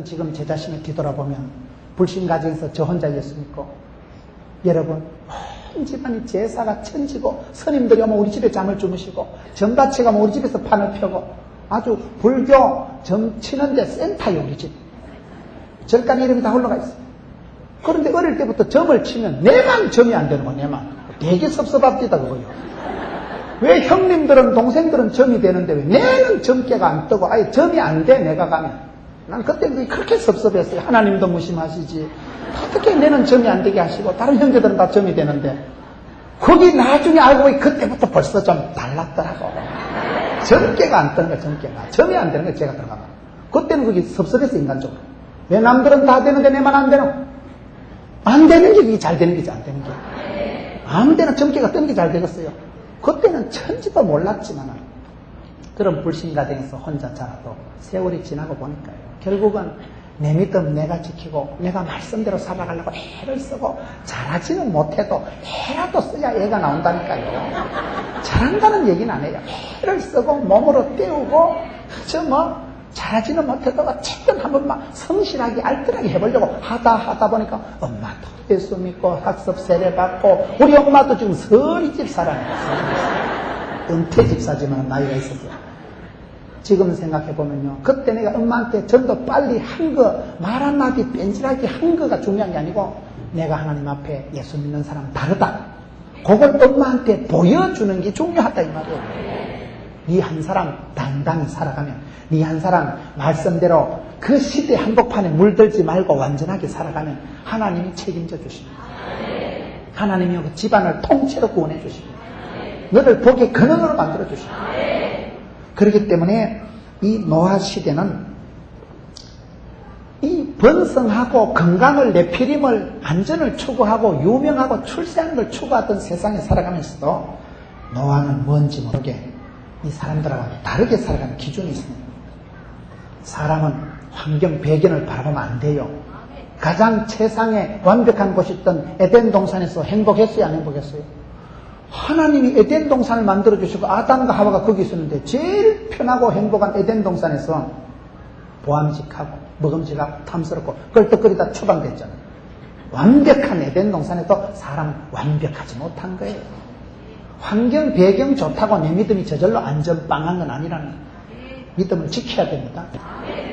지금 제 자신을 뒤돌아보면 불신 가정에서 저 혼자 예수 믿고, 여러분 온 집안이 제사가 천지고, 스님들이 오면 우리 집에 잠을 주무시고, 정가치가 오면 우리 집에서 판을 펴고, 아주 불교 점 치는데 센터요 우리 집. 절간 이름이 다 올라가 있어요. 그런데 어릴 때부터 점을 치면 내만 점이 안 되는 거야. 내만. 되게 섭섭합니다 그거요. 왜 형님들은 동생들은 점이 되는데 왜 내는 점괘가 안 뜨고 아예 점이 안 돼 내가 가면. 난 그때 그렇게 섭섭했어요. 하나님도 무심하시지. 어떻게 내는 점이 안 되게 하시고 다른 형제들은 다 점이 되는데. 거기 나중에 알고 보니 그때부터 벌써 좀 달랐더라고. 점괘가 안 뜨는 거야. 점괘가. 점이 안 되는 거야. 제가 들어가면. 그때는 그게 섭섭했어 인간적으로. 왜 남들은 다 되는데 내만 안 되노? 안 되는 게 그게 잘 되는 게지 안 되는 게. 아무 데나 점괘가 뜨는 게 잘 되겠어요. 그때는 천지도 몰랐지만 그런 불신가정에서 혼자 자라도 세월이 지나고 보니까요. 결국은 내 믿음 내가 지키고 내가 말씀대로 살아가려고 애를 쓰고 잘하지는 못해도 애라도 써야 애가 나온다니까요. 잘한다는 얘기는 안 해요. 애를 쓰고 몸으로 때우고 그저 뭐 잘하지는 못해도 어쨌든 한 번만 성실하게 알뜰하게 해보려고 하다 보니까 엄마도 예수 믿고 학습 세례 받고 우리 엄마도 지금 서리집 살아요. 은퇴 집사지만 나이가 있었어요. 지금 생각해보면요. 그때 내가 엄마한테 좀 더 빨리 한 거, 말 한마디 뺀질하게 한 거가 중요한 게 아니고 내가 하나님 앞에 예수 믿는 사람 다르다. 그걸 엄마한테 보여주는 게 중요하다 이 말이에요. 니 한 사람 당당히 살아가면, 니 한 사람 말씀대로 그 시대 한복판에 물들지 말고 완전하게 살아가면 하나님이 책임져 주십니다. 하나님이 그 집안을 통째로 구원해 주십니다. 너를 복의 근원으로 만들어 주십니다. 그렇기 때문에 이 노아 시대는 이 번성하고 건강을 내피림을 안전을 추구하고 유명하고 출세하는 걸 추구하던 세상에 살아가면서도 노아는 뭔지 모르게 이 사람들하고 다르게 살아가는 기준이 있습니다. 사람은 환경 배경을 바라보면 안 돼요. 가장 최상의 완벽한 곳이 있던 에덴 동산에서 행복했어요 안 행복했어요? 하나님이 에덴 동산을 만들어주시고 아담과 하와가 거기 있었는데 제일 편하고 행복한 에덴 동산에서 보암직하고 먹음직하고 탐스럽고 껄떡거리다 추방됐잖아요. 완벽한 에덴 동산에도 사람은 완벽하지 못한 거예요. 환경 배경 좋다고 내 믿음이 저절로 안전빵한 건 아니라는 거예요. 믿음을 지켜야 됩니다.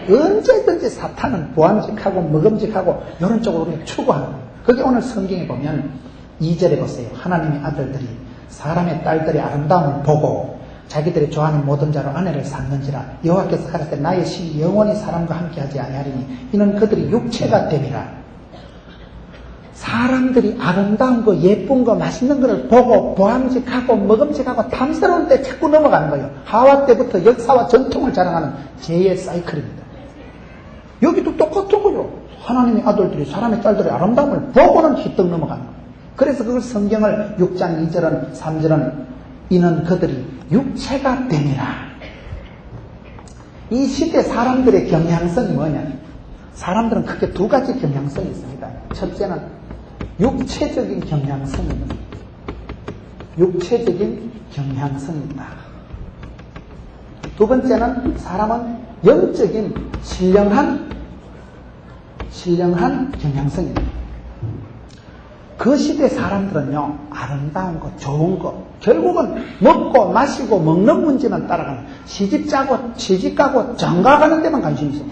언제든지 사탄은 보암직하고 먹음직하고 이런 쪽으로 우리가 추구하는 거예요. 그게 오늘 성경에 보면 2절에 보세요. 하나님의 아들들이 사람의 딸들의 아름다움을 보고 자기들이 좋아하는 모든 자로 아내를 삼는지라 여호와께서 가라사대 나의 신이 영원히 사람과 함께하지 아니하리니 이는 그들이 육체가 됨이라. 사람들이 아름다운 거 예쁜 거 맛있는 거를 보고 보암직하고 먹음직하고 탐스러운 데 자꾸 넘어가는 거예요. 하와 때부터 역사와 전통을 자랑하는 죄의 사이클입니다. 여기도 똑같은 거예요. 하나님의 아들들이 사람의 딸들의 아름다움을 보고는 휘떡 넘어가는 거예요. 그래서 그걸 성경을 6장 2절은 3절은 이는 그들이 육체가 됨이라. 이 시대 사람들의 경향성이 뭐냐? 사람들은 크게 두 가지 경향성이 있습니다. 첫째는 육체적인 경향성입니다. 육체적인 경향성입니다. 두 번째는 사람은 영적인 신령한 경향성입니다. 그 시대 사람들은요, 아름다운 거, 좋은 거, 결국은 먹고 마시고 먹는 문제만 따라가는, 시집 짜고, 취직 가고, 장가 가는 데만 관심이 있어요.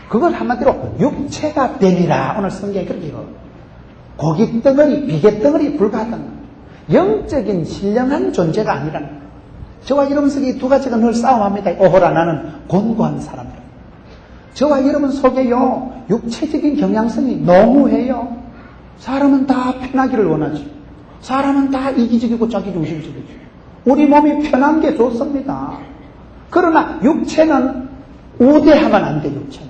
그걸 한마디로 육체가 됨이라. 오늘 성경에 그렇게 읽어요. 고깃덩어리, 비계덩어리 불과하다는 거예요. 영적인 신령한 존재가 아니라는 거예요. 저와 여러분 속에 이 두 가지가 늘 싸움합니다. 오호라 나는 곤고한 사람들. 저와 여러분 속에요, 육체적인 경향성이 너무해요. 사람은 다 편하기를 원하지. 사람은 다 이기적이고 자기중심적이지. 우리 몸이 편한 게 좋습니다. 그러나 육체는 우대하면 안 돼. 육체는.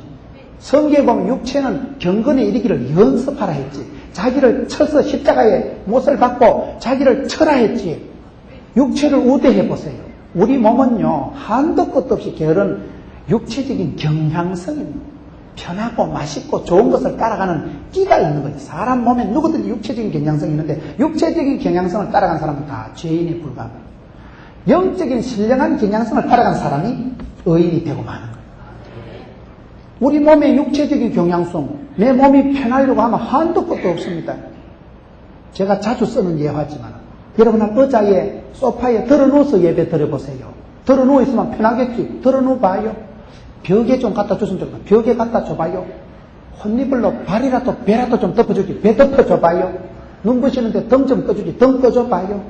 성경에 보면 육체는 경건에 이르기를 연습하라 했지. 자기를 쳐서 십자가에 못을 받고 자기를 쳐라 했지. 육체를 우대해 보세요. 우리 몸은요, 한도 끝도 없이 게으른 육체적인 경향성입니다. 편하고 맛있고 좋은 것을 따라가는 끼가 있는 거예요. 사람 몸에 누구든지 육체적인 경향성이 있는데 육체적인 경향성을 따라간 사람은 다 죄인에 불과합니다. 영적인 신령한 경향성을 따라간 사람이 의인이 되고 마는 거예요. 우리 몸의 육체적인 경향성, 내 몸이 편하려고 하면 한도 끝도 없습니다. 제가 자주 쓰는 예화지만 여러분 한 의자에 소파에 들어누워서 예배 드려보세요. 들어누워 있으면 편하겠지. 들어누워 봐요. 벽에 좀 갖다 줬으면 좋겠다. 벽에 갖다 줘봐요. 혼니블로 발이라도 배라도 좀 덮어주지. 배 덮어줘봐요. 눈 부시는데 등 좀 꺼주지. 등 꺼줘봐요.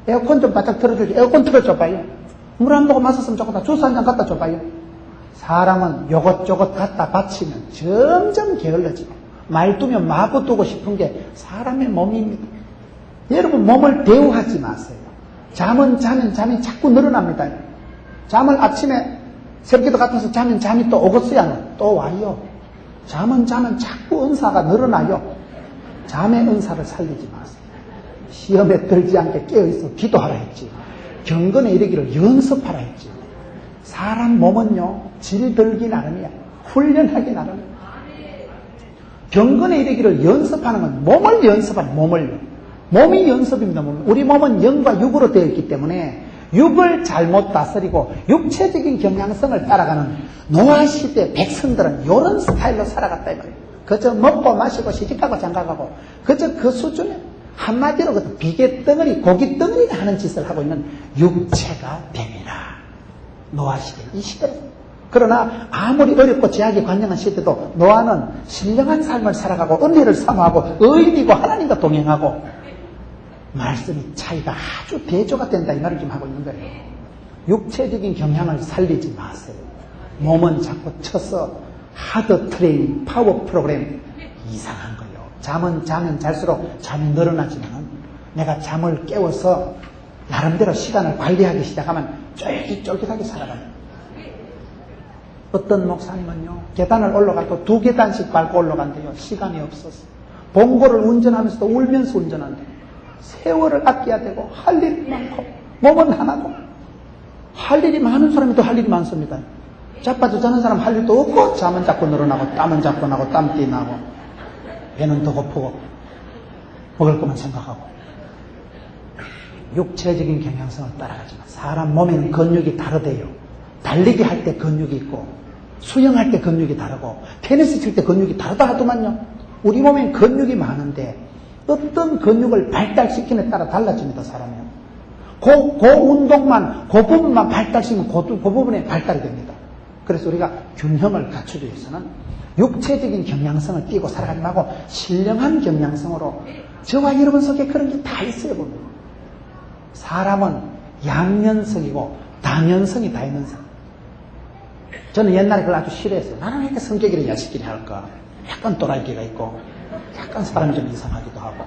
에어컨 좀 바짝 틀어주지. 에어컨 틀어줘봐요. 물 한 모금 마셨으면 좋겠다. 주스 한 잔 갖다 줘봐요. 사람은 요것저것 갖다 바치면 점점 게을러지고 말두면 마구 두고 싶은 게 사람의 몸입니다. 여러분 몸을 대우하지 마세요. 잠은 잠이 자꾸 늘어납니다. 잠을 아침에 새벽기도 같아서 자면 잠이 또 오겠어야 또 와요. 잠은 자꾸 은사가 늘어나요. 잠의 은사를 살리지 마세요. 시험에 들지 않게 깨어있어 기도하라 했지. 경건에 이르기를 연습하라 했지. 사람 몸은요 질들기 나름이야. 훈련하기 나름이야. 경건에 이르기를 연습하는 건 몸을 연습하는 몸을요. 몸이 연습입니다. 우리 몸은 영과 육으로 되어 있기 때문에 육을 잘못 다스리고 육체적인 경향성을 따라가는 노아시대 백성들은 이런 스타일로 살아갔다 이 말이에요. 그저 먹고 마시고 시집가고 장가가고 그저 그 수준에 한마디로 그 비계덩어리 고깃덩어리 하는 짓을 하고 있는 육체가 됨이라. 노아시대 이 시대에. 그러나 아무리 어렵고 제약이 관영한 시대도 노아는 신령한 삶을 살아가고 은혜를 사모하고 의인이고 하나님과 동행하고 말씀이 차이가 아주 대조가 된다 이 말을 좀 하고 있는 거예요. 육체적인 경향을 살리지 마세요. 몸은 자꾸 쳐서 하드 트레이닝, 파워 프로그램 이상한 거예요. 잠은 자면 잘수록 잠이 늘어나지만 내가 잠을 깨워서 나름대로 시간을 관리하기 시작하면 쫄깃쫄깃하게 살아가요. 어떤 목사님은요 계단을 올라가도 2계단씩 밟고 올라간대요. 시간이 없어서. 봉고를 운전하면서도 울면서 운전한대요. 세월을 아껴야 되고 할 일이 많고 몸은 하나고 할 일이 많은 사람이 또 할 일이 많습니다. 자빠져 자는 사람 할 일도 없고 잠은 자꾸 늘어나고 땀은 자꾸 나고 땀띠 나고 배는 더 고프고 먹을 것만 생각하고 육체적인 경향성을 따라가지만 사람 몸에는 근육이 다르대요. 달리기 할 때 근육이 있고 수영할 때 근육이 다르고 테니스 칠 때 근육이 다르다 하더만요. 우리 몸엔 근육이 많은데 어떤 근육을 발달시키느냐에 따라 달라집니다. 사람이요. 그 운동만 그 부분만 발달시키면 그 부분에 발달이 됩니다. 그래서 우리가 균형을 갖추기 위해서는 육체적인 경향성을 띠고 살아가지 말고 신령한 경향성으로 저와 여러분 속에 그런 게 다 있어요. 보면. 사람은 양면성이고 다면성이 다 있는 사람. 저는 옛날에 그걸 아주 싫어했어요. 나는 왜 이렇게 성격이 이렇게 야식끼리 할까? 약간 또라이기가 있고 약간 사람이 좀 이상하기도 하고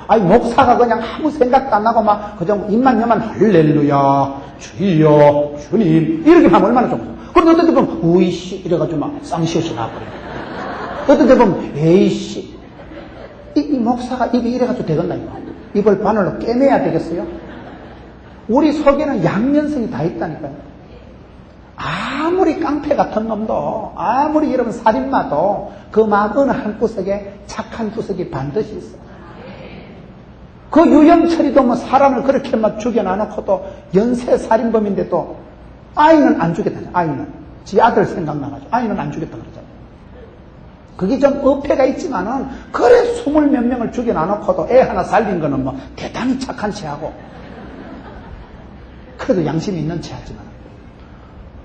아니 목사가 그냥 아무 생각도 안 나고 막 그냥 입만 여만 할렐루야 주여 주님 이렇게 하면 얼마나 좋겠어. 그런데 어떤 데 보면 우이씨 이래가지고 막 쌍시옷이 나버려요. 어떤 데 보면 에이씨 이 목사가 입이 이래가지고 되겠나 이거. 입을 바늘로 깨매야 되겠어요? 우리 속에는 양면성이 다 있다니까요. 아무리 깡패 같은 놈도 아무리 여러분 살인마도 그 마음 어느 한 구석에 착한 구석이 반드시 있어. 그 유영철이도 뭐 사람을 그렇게 막 죽여놔놓고도 연쇄 살인범인데도 아이는 안 죽였다. 아이는 지 아들 생각나가지고 아이는 안 죽였다 그러잖아요. 그게 좀 어폐가 있지만은 그래 20몇 명을 죽여놔놓고도 애 하나 살린 거는 뭐 대단히 착한 체하고 그래도 양심이 있는 체하지만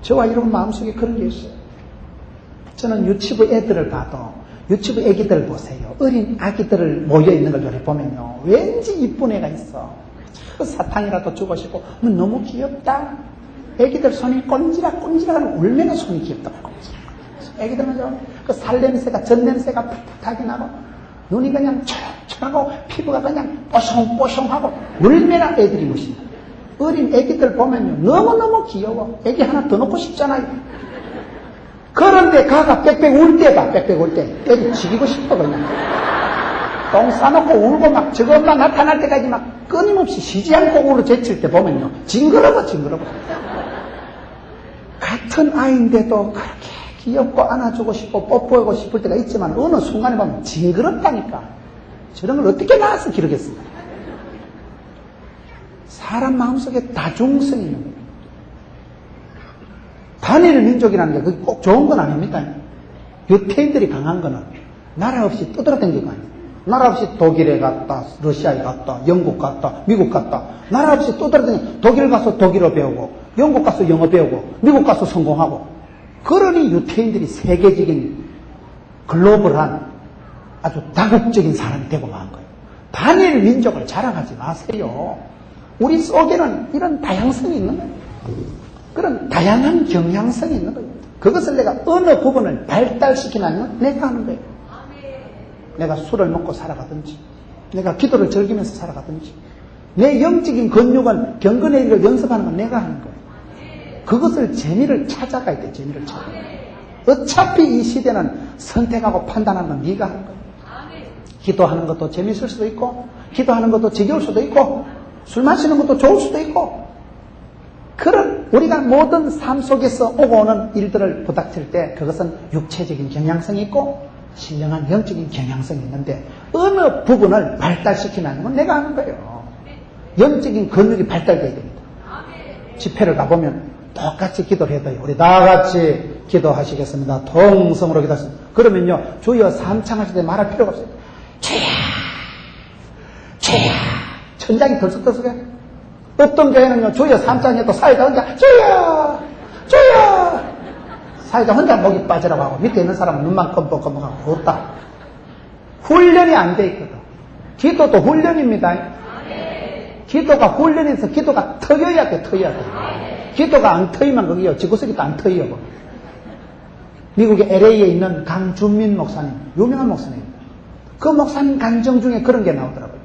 저와 여러분 마음속에 그런 게 있어요. 저는 유치부 애들을 봐도 유치부 애기들 보세요. 어린 아기들을 모여있는 걸 요리 보면요. 왠지 이쁜 애가 있어. 그 사탕이라도 주고 싶고 너무 귀엽다. 애기들 손이 꼰지락꼰지락하면 얼마나 손이 귀엽다. 애기들은 그 살냄새가 전냄새가 풋풋하게 나고 눈이 그냥 촉촉하고 피부가 그냥 뽀송뽀송하고 얼마나 애들이 멋있나. 어린 애기들 보면요. 너무너무 귀여워. 애기 하나 더 놓고 싶잖아요. 그런데 가가 빽빽 울 때가 빽빽 울 때 애기 죽이고 싶어 그냥. 똥 싸놓고 울고 막 저것만 나타날 때까지 막 끊임없이 쉬지 않고 울어 제칠 때 보면요. 징그러워. 같은 아이인데도 그렇게 귀엽고 안아주고 싶고 뽀뽀하고 싶을 때가 있지만 어느 순간에 보면 징그럽다니까. 저런 걸 어떻게 낳아서 기르겠습니까? 사람 마음속에 다중성이 있는 거예요. 단일 민족이라는 게 그게 꼭 좋은 건 아닙니다. 유태인들이 강한 거는 나라 없이 떠돌아다닌 거 아니에요. 나라 없이 독일에 갔다, 러시아에 갔다, 영국 갔다, 미국 갔다. 나라 없이 떠돌아다니 독일 가서 독일어 배우고, 영국 가서 영어 배우고, 미국 가서 성공하고. 그러니 유태인들이 세계적인 글로벌한 아주 다국적인 사람이 되고 만 거예요. 단일 민족을 자랑하지 마세요. 우리 속에는 이런 다양성이 있는 거예요. 그런 다양한 경향성이 있는 거예요. 그것을 내가 어느 부분을 발달시키냐면 내가 하는 거예요. 내가 술을 먹고 살아가든지, 내가 기도를 즐기면서 살아가든지, 내 영적인 근육은 경건의 연습하는 건 내가 하는 거예요. 그것을 재미를 찾아가야 돼. 재미를 찾아. 어차피 이 시대는 선택하고 판단하는 건 네가 하는 거예요. 기도하는 것도 재미있을 수도 있고, 기도하는 것도 지겨울 수도 있고, 술 마시는 것도 좋을 수도 있고, 그런 우리가 모든 삶 속에서 오고 오는 일들을 부닥칠 때 그것은 육체적인 경향성이 있고 신령한 영적인 경향성이 있는데 어느 부분을 발달시키는 건 내가 하는 거예요. 영적인 근육이 발달돼야 됩니다. 집회를 가보면 똑같이 기도를 해도요. 우리 다 같이 기도하시겠습니다. 통성으로 기도하십니다. 그러면요. 주여 삼창하실 때 말할 필요가 없어요. 주여 주여 천장이 덜썩덜썩해. 어떤 교회는요. 주여 삼창해도 사회자 혼자 주여 주여 사회자 혼자 목이 빠지라고 하고 밑에 있는 사람은 눈만 껌뻑껌뻑하고 없다. 훈련이 안 돼 있거든. 기도도 훈련입니다. 기도가 훈련해서 기도가 터여야 돼. 터여야 돼. 기도가 안 터이면 거기요. 지구석이도 안 터여. 미국의 LA에 있는 강준민 목사님, 유명한 목사님입니다. 그 목사님 간증 중에 그런 게 나오더라고요.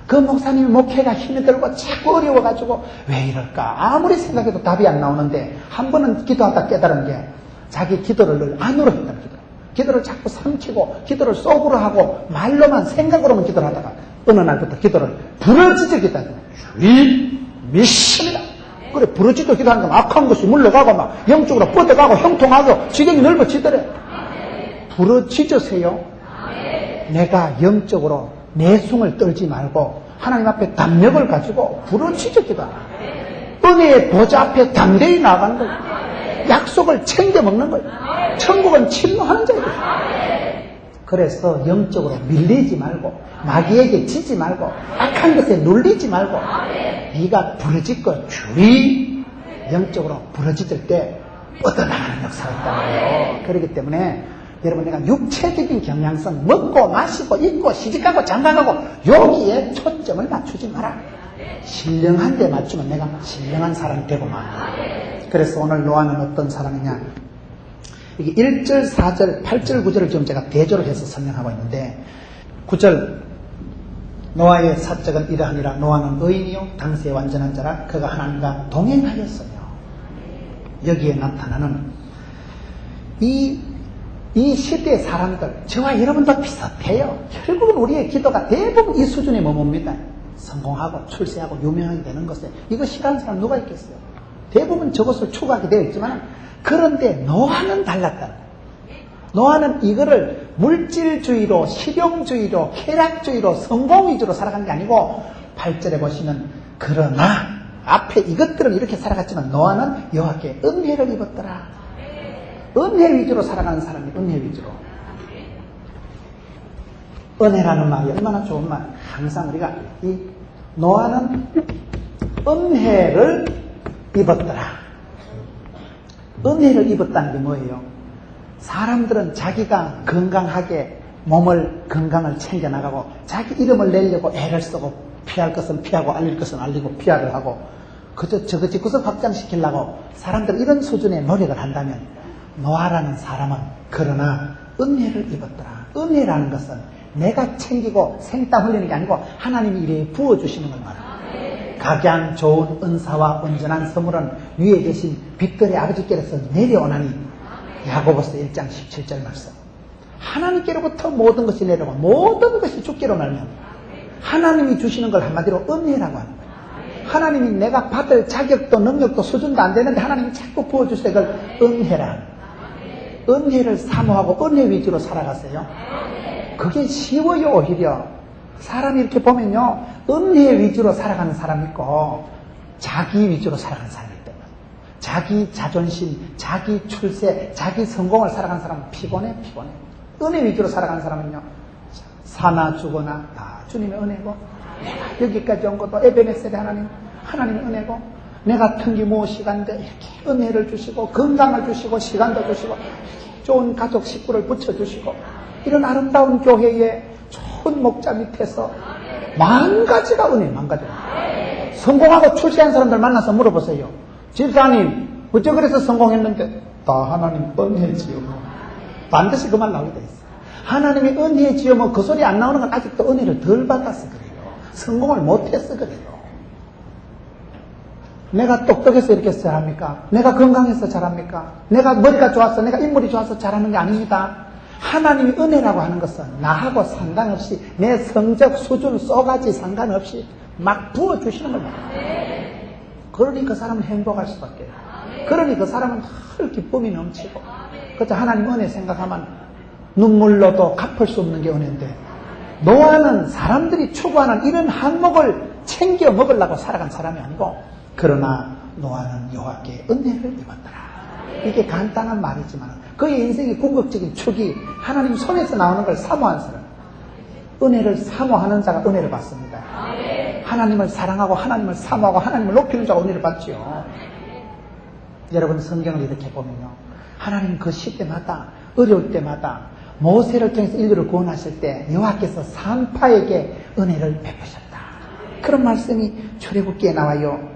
그 목사님 목회가 힘이 들고 자꾸 어려워가지고 왜 이럴까? 아무리 생각해도 답이 안 나오는데 한 번은 기도하다 깨달은 게 자기 기도를 늘 안으로 했다는 기도. 기도를 자꾸 삼키고 기도를 속으로 하고 말로만 생각으로만 기도를 하다가 어느 날부터 기도를 부러지게 기도하는 거예요. 주의 믿습니다. 그래 부러지게 기도하는 건 악한 것이 물러가고 막 영적으로 뻗어가고 형통하고 지경이 넓어지더래. 부러지져세요. 내가 영적으로 내숭을 떨지 말고 하나님 앞에 담력을 가지고 부러지게 기도하는 거예요. 은혜의 보좌 앞에 담대히 나아가는 거예요. 약속을 챙겨 먹는 거예요. 천국은 침노하는 자예요. 그래서 영적으로 밀리지 말고 마귀에게 지지 말고 악한 것에 눌리지 말고 네가 부러질 것 주의 영적으로 부러질 때 뻗어나가는 역사가 있다는 거예요. 그렇기 때문에 여러분 내가 육체적인 경향성 먹고 마시고 입고 시집가고 장가가고 여기에 초점을 맞추지 마라. 신령한 데 맞추면 내가 신령한 사람이 되고 말. 그래서 오늘 노아는 어떤 사람이냐. 이게 1절, 4절, 8절, 9절을 지금 제가 대조를 해서 설명하고 있는데 9절 노아의 사적은 이러하니라. 노아는 의인이요 당시의 완전한 자라. 그가 하나님과 동행하였으며. 여기에 나타나는 이 시대의 사람들, 저와 여러분도 비슷해요. 결국은 우리의 기도가 대부분 이 수준에 머뭅니다. 성공하고 출세하고 유명하게 되는 것에 이거 싫어하는 사람 누가 있겠어요? 대부분 저것을 추구하게 되어 있지만 그런데 노아는 달랐다. 노아는 이거를 물질주의로 실용주의로 쾌락주의로 성공 위주로 살아간 게 아니고 8절에 보시면 그러나 앞에 이것들은 이렇게 살아갔지만 노아는 여호와께 은혜를 입었더라. 은혜 위주로 살아가는 사람이 은혜 위주로. 은혜라는 말이 얼마나 좋은 말. 항상 우리가 이 노아는 은혜를 입었더라. 은혜를 입었다는 게 뭐예요? 사람들은 자기가 건강하게 몸을 건강을 챙겨나가고 자기 이름을 내려고 애를 쓰고 피할 것은 피하고 알릴 것은 알리고 피하를 하고 그저 저거 집구석 확장시키려고 사람들 이런 수준의 노력을 한다면 노아라는 사람은 그러나 은혜를 입었더라. 은혜라는 것은 내가 챙기고 생땀 흘리는 게 아니고 하나님이 이래 부어주시는 걸 말합니다. 각양 좋은 은사와 온전한 선물은 위에 계신 빛들의 아버지께로서 내려오나니 야고보서 1장 17절 말씀. 하나님께로부터 모든 것이 내려오고 모든 것이 주께로 말면 하나님이 주시는 걸 한마디로 은혜라고 하는 거예요. 하나님이 내가 받을 자격도 능력도 수준도 안 되는데 하나님이 자꾸 부어주세요. 그걸 은혜라. 은혜를 사모하고 은혜 위주로 살아가세요. 그게 쉬워요. 오히려 사람이 이렇게 보면요 은혜 위주로 살아가는 사람이 있고 자기 위주로 살아가는 사람이 있다. 자기 자존심, 자기 출세, 자기 성공을 살아가는 사람은 피곤해. 은혜 위주로 살아가는 사람은요, 사나 죽거나 다 주님의 은혜고, 내가 여기까지 온 것도 에베네셀의 하나님의 은혜고, 내가 튕기무엇이간데 이렇게 은혜를 주시고, 건강을 주시고, 시간도 주시고, 좋은 가족 식구를 붙여주시고, 이런 아름다운 교회에 좋은 목자 밑에서 만 가지가 은혜, 만 가지가. 성공하고 출세한 사람들 만나서 물어보세요. 집사님, 어째 그래서 성공했는데? 다 하나님 은혜지요. 반드시 그 말 나오게 돼 있어요. 하나님의 은혜지요. 그 소리 안 나오는 건 아직도 은혜를 덜 받아서 그래요. 성공을 못해서 그래요. 내가 똑똑해서 이렇게 잘합니까? 내가 건강해서 잘합니까? 내가 머리가 좋아서, 내가 인물이 좋아서 잘하는 게 아닙니다. 하나님의 은혜라고 하는 것은 나하고 상관없이, 내 성적 수준, 쏘가지 상관없이 막 부어주시는 겁니다. 그러니 그 사람은 행복할 수밖에. 그러니 그 사람은 늘 기쁨이 넘치고. 그래서 하나님 은혜 생각하면 눈물로도 갚을 수 없는 게 은혜인데, 노아는 사람들이 추구하는 이런 항목을 챙겨 먹으려고 살아간 사람이 아니고, 그러나 노아는 여호와께 은혜를 입었더라. 이게 간단한 말이지만 그의 인생의 궁극적인 축이 하나님 손에서 나오는 걸 사모한 사람, 은혜를 사모하는 자가 은혜를 받습니다. 하나님을 사랑하고 하나님을 사모하고 하나님을 높이는 자가 은혜를 받지요. 여러분, 성경을 이렇게 보면요, 하나님 그 시대마다, 어려울 때마다 모세를 통해서 인류를 구원하실 때 여호와께서 산파에게 은혜를 베푸셨다. 그런 말씀이 출애굽기에 나와요.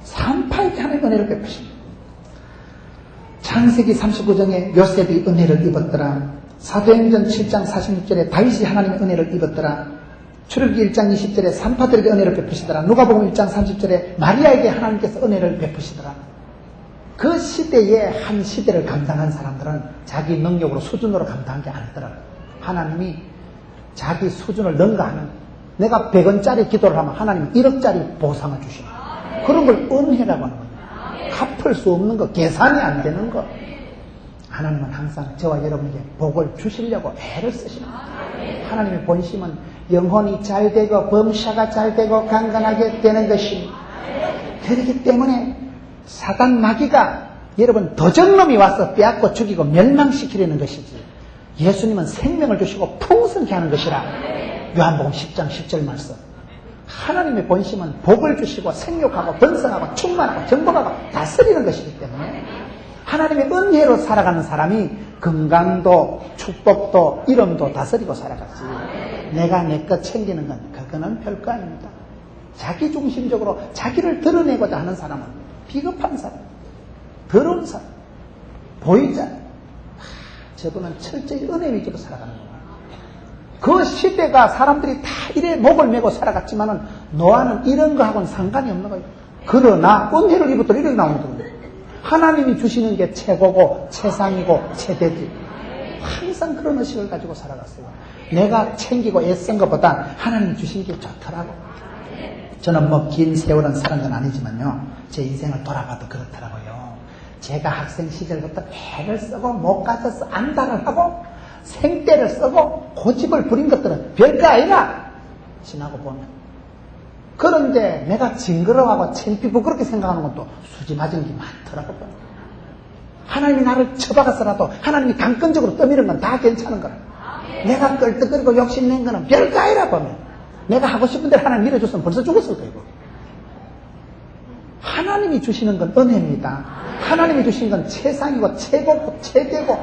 산파에게 하나님 은혜를 베푸십니다. 창세기 39장에 요셉이 은혜를 입었더라. 사도행전 7장 46절에 다윗이 하나님의 은혜를 입었더라. 출애굽기 1장 20절에 산파들에게 은혜를 베푸시더라. 누가복음 1장 30절에 마리아에게 하나님께서 은혜를 베푸시더라. 그 시대에 한 시대를 감당한 사람들은 자기 능력으로 수준으로 감당한 게 아니더라고요. 하나님이 자기 수준을 능가하는, 내가 100원짜리 기도를 하면 하나님은 1억짜리 보상을 주시는 거예요. 그런 걸 은혜라고 하는 겁니다. 갚을 수 없는 거, 계산이 안 되는 거. 하나님은 항상 저와 여러분에게 복을 주시려고 애를 쓰시는 거예요. 하나님의 본심은 영혼이 잘 되고 범사가 잘 되고 강건하게 되는 것입니다. 그렇기 때문에 사단 마귀가 여러분 도적놈이 와서 빼앗고 죽이고 멸망시키려는 것이지, 예수님은 생명을 주시고 풍성케 하는 것이라. 요한복음 10장 10절 말씀. 하나님의 본심은 복을 주시고 생육하고 번성하고 충만하고 정복하고 다스리는 것이기 때문에 하나님의 은혜로 살아가는 사람이 건강도 축복도 이름도 다스리고 살아가지, 내가 내 것 챙기는 건 그거는 별거 아닙니다. 자기중심적으로 자기를 드러내고자 하는 사람은 비겁한 사람, 더러운 사람, 보이자. 저분은 철저히 은혜 위주로 살아가는 거예요. 그 시대가 사람들이 다 이래 목을 메고 살아갔지만은 노아는 이런 거하고는 상관이 없는 거예요. 그러나 은혜를 입었더니 이렇게 나오는 거예요. 하나님이 주시는 게 최고고 최상이고 최대지. 항상 그런 의식을 가지고 살아갔어요. 내가 챙기고 애쓴 것보다 하나님이 주신 게 좋더라고. 저는 뭐 긴 세월은 살은 건 아니지만요, 제 인생을 돌아봐도 그렇더라고요. 제가 학생 시절부터 애를 쓰고 못 가져서 안달을 하고 생떼를 쓰고 고집을 부린 것들은 별거 아니라 지나고 보면. 그런데 내가 징그러워하고 창피고 그렇게 생각하는 것도 수지 맞은 게 많더라고요. 하나님이 나를 쳐박아서라도 하나님이 강권적으로 떠미는 건 다 괜찮은 거라. 내가 끌떡거리고 욕심낸 거는 별거 아니라 보면, 내가 하고 싶은 대로 하나님 밀어줬으면 벌써 죽었을 거예요. 하나님이 주시는 건 은혜입니다. 하나님이 주신 건 최상이고 최고고 최대고,